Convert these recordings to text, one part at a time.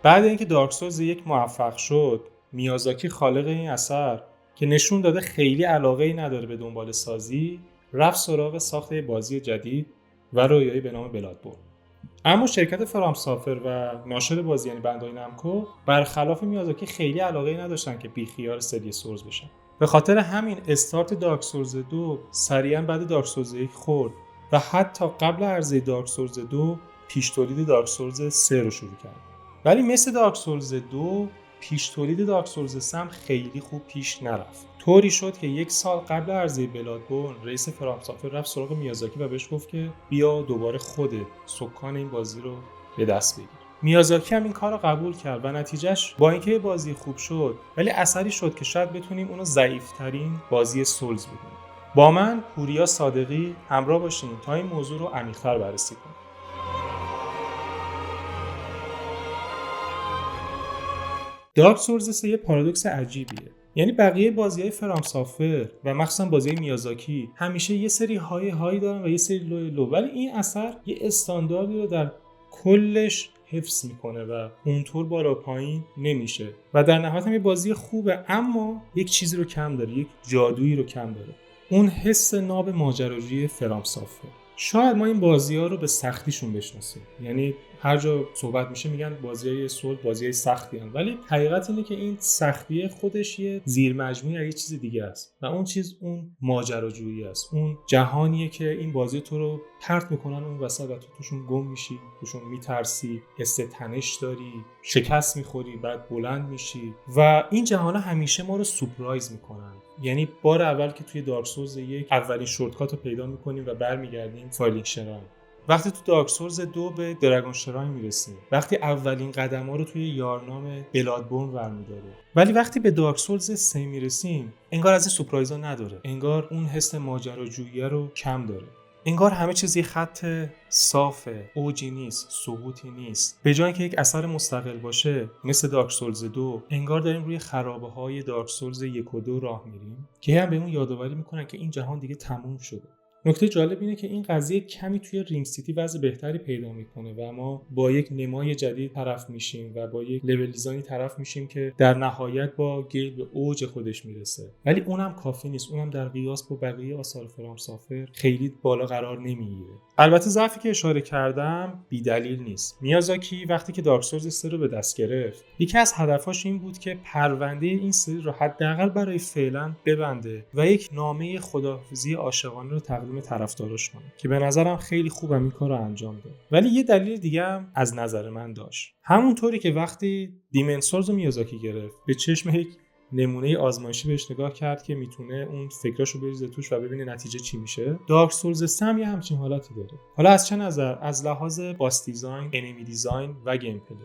بعد اینکه دارک سولز یک موفق شد، میازاکی خالق این اثر که نشون داده خیلی علاقه‌ای نداره به دنبال سازی، رفت سراغ ساخت بازی جدید و رویایی به نام بلادبورن. اما شرکت فرام سافر و ناشر بازی یعنی بندای نامکو برخلاف میازاکی خیلی علاقه‌ای نداشتن که بیخیال سری سولز بشن. به خاطر همین استارت دارک سولز 2 سریعا بعد دارک سولز 1 خورد و حتی قبل عرضه دارک سولز 2 پیش تولید دارک سولز 3 رو شروع کرد. ولی مثل دارک سولز 2 پیش تولید دارک سولز 3 هم خیلی خوب پیش نرفت. طوری شد که 1 سال قبل عرضه بلادبورن رئیس فرام سافر رفت سراغ میازاکی و بهش گفت که بیا دوباره خودت سکان این بازی رو به دست بگیر. میازاکی هم این کار رو قبول کرد و نتیجهش با اینکه بازی خوب شد ولی اثری شد که شاید بتونیم اونو ضعیف‌ترین بازی سولز بدونیم. با من پوریا صادقی همراه باشین تا این موضوع رو عمیق‌تر بررسی کنیم. دارک سولز 3 یه پارادوکس عجیبیه. یعنی بقیه بازی‌های فرام سافر و مخصوصا بازی میازاکی همیشه یه سری های دارن و یه سری لو، ولی این اثر یه استانداردی رو در کلش حفظ میکنه و اونطور بالا پایین نمیشه و در نهایت هم یه بازی خوبه، اما یک چیزی رو کم داره، یک جادویی رو کم داره، اون حس ناب ماجراجویی فرام سافر. شاید ما این بازی‌ها رو به سختیشون بشناسیم، یعنی هر جا صحبت میشه میگن بازی‌های سول بازی‌های سختی هستند، ولی حقیقت اینه که این سختیه خودش یه زیر مجموعه از یه چیز دیگه است و اون چیز اون ماجراجویی است، اون جهانیه که این بازی تو رو پرت میکنن اون وسط و تو توشون گم میشی، توشون میترسی، حس تنش داری، شکست میخوری، بعد بلند میشی و این جهانا همیشه ما رو سورپرایز میکنن. یعنی بار اول که توی دارک سولز 1 اولین شورتکات رو پیدا میکنیم و برمیگردیم فایلینگ شراین، وقتی تو دارک سولز 2 به دراگون شراین میرسیم، وقتی اولین قدم‌ها رو توی یارنام بلادبورن برمی‌داره، ولی وقتی به دارک سولز 3 میرسیم انگار از این سورپرایزا نداره، انگار اون حس ماجراجویی رو کم داره، انگار همه چیز یه خط صافه، اوجی نیست، سقوطی نیست. به جای اینکه یک اثر مستقل باشه مثل دارک سولز 2، انگار داریم روی خرابه‌های دارک سولز 1 و 2 راه میریم که هم بهمون یادآوری میکنن که این جهان دیگه تموم شده. نکته جالب اینه که این قضیه کمی توی رینگ سیتی وضع بهتری پیدا میکنه و ما با یک نمای جدید طرف میشیم و با یک لول دیزاینی طرف میشیم که در نهایت با گیم به اوج خودش میرسه، ولی اونم کافی نیست، اونم در قیاس با بقیه آثار فرام سافر خیلی بالا قرار نمیگیره. البته ضعفی که اشاره کردم بی دلیل نیست. میازاکی وقتی که دارک سولز 3 رو به دست گرفت، یکی از هدفاش این بود که پرونده این سری رو حداقل برای فعلا ببنده و یک نامه خداحافظی عاشقانه رو تقدیم طرفداراش کنه که به نظرم خیلی خوبم این کار رو انجام داد. ولی یه دلیل دیگه هم از نظر من داشت. همونطوری که وقتی دیمن سولز رو میازاکی گرفت به چشم یک نمونه آزمایشی بهش نگاه کرد که میتونه اون فکراشو بریزه توش و ببینه نتیجه چی میشه، دارک سولز 3 هم یه همچین حالتی داره. حالا از چه نظر؟ از لحاظ باس دیزاین، انمی دیزاین و گیم پلی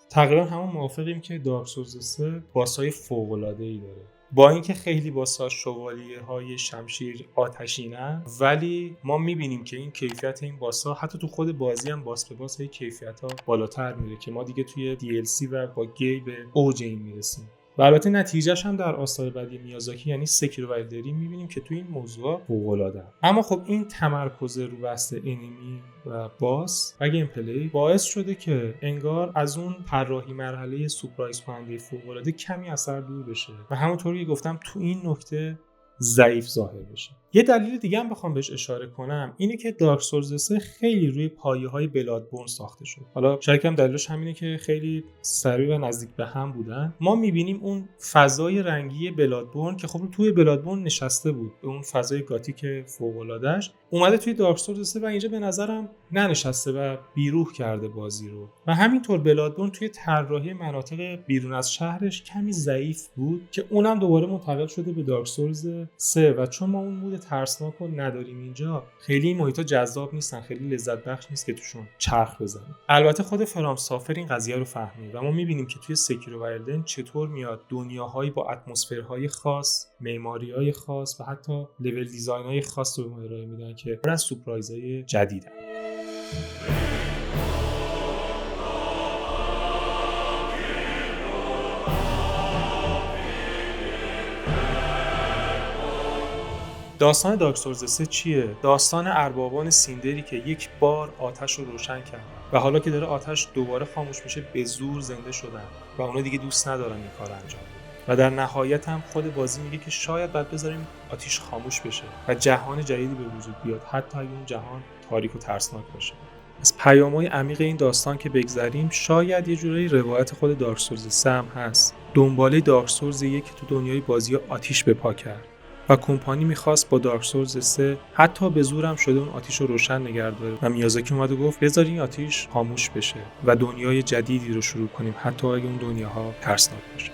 تقریبا همون موافقیم که دارک سولز 3 باسای فوق‌العاده‌ای داره. با اینکه خیلی باساش شوالیه‌های شمشیر آتشینن، ولی ما می‌بینیم که این کیفیت این باسا حتی تو خود بازی هم باس به باس کیفیت‌ها بالاتر میره که ما دیگه توی DLC و با گی به اوج این میرسیم. و البته نتیجهش هم در آثار بعدی میازاکی یعنی سکیرو و الدرین می‌بینیم که توی این موضوع فوق‌العاده. اما خب این تمرکز رو بحث انمی و باس و گیم پلی باعث شده که انگار از اون طراحی مرحله سورپرایز کننده فوق‌العاده کمی اثر دور بشه و همونطوری که گفتم تو این نکته ضعیف ظاهر بشه. یه دلیل دیگه هم بخوام بهش اشاره کنم اینه که دارک سولز 3 خیلی روی پایه‌های بلادبورن ساخته شد. حالا شاید هم دلیلش همینه که خیلی سریع و نزدیک به هم بودن. ما می‌بینیم اون فضای رنگی بلادبورن که خب توی بلادبورن نشسته بود، اون فضای گاتیک فوق‌العاده‌اش اومده توی دارک سولز 3 و اینجا به نظرم ننشسته و بیروح کرده بازی رو. و همینطور بلادبورن توی طراحی مناطق بیرون از شهرش کمی ضعیف بود که اونم دوباره منتقل شده به دارک سولز 3 و چون ما اون مود ترسناک رو نداریم اینجا، خیلی این محیطا جذاب نیستن، خیلی لذت بخش نیست که توشون چرخ بزنیم. البته خود فرام سافر این قضیه رو فهمید و ما می‌بینیم که توی سکیرو و الدن چطور میاد دنیاهایی با اتمسفرهای خاص، معماری‌های خاص و حتی لول دیزاین‌های خاص رو به ما ارائه میدن که پر از سورپرایزهای جدیدن. داستان دارک سولز 3 چیه؟ داستان اربابان سیندری که یک بار آتش رو روشن کردن و حالا که داره آتش دوباره خاموش میشه به زور زنده شدن و اونا دیگه دوست ندارن این کار انجام بدن. و در نهایت هم خود بازی میگه که شاید بعد بذاریم آتش خاموش بشه و جهان جدیدی به وجود بیاد، حتی اگه اون جهان تاریک و ترسناک باشه. از پیام‌های عمیق این داستان که بگذریم، شاید یه جورایی روایت خود دارک سولز 3 هم هست. دنباله دارک سولز 1 که تو دنیای بازی آتش به پا کرد و کمپانی میخواست با دارک سولز 3 حتی به زورم شده اون آتش رو روشن نگه داره و میازاکی اومد و گفت بذار این آتش خاموش بشه و دنیای جدیدی رو شروع کنیم، حتی اگه اون دنیاها ترسناک باشه.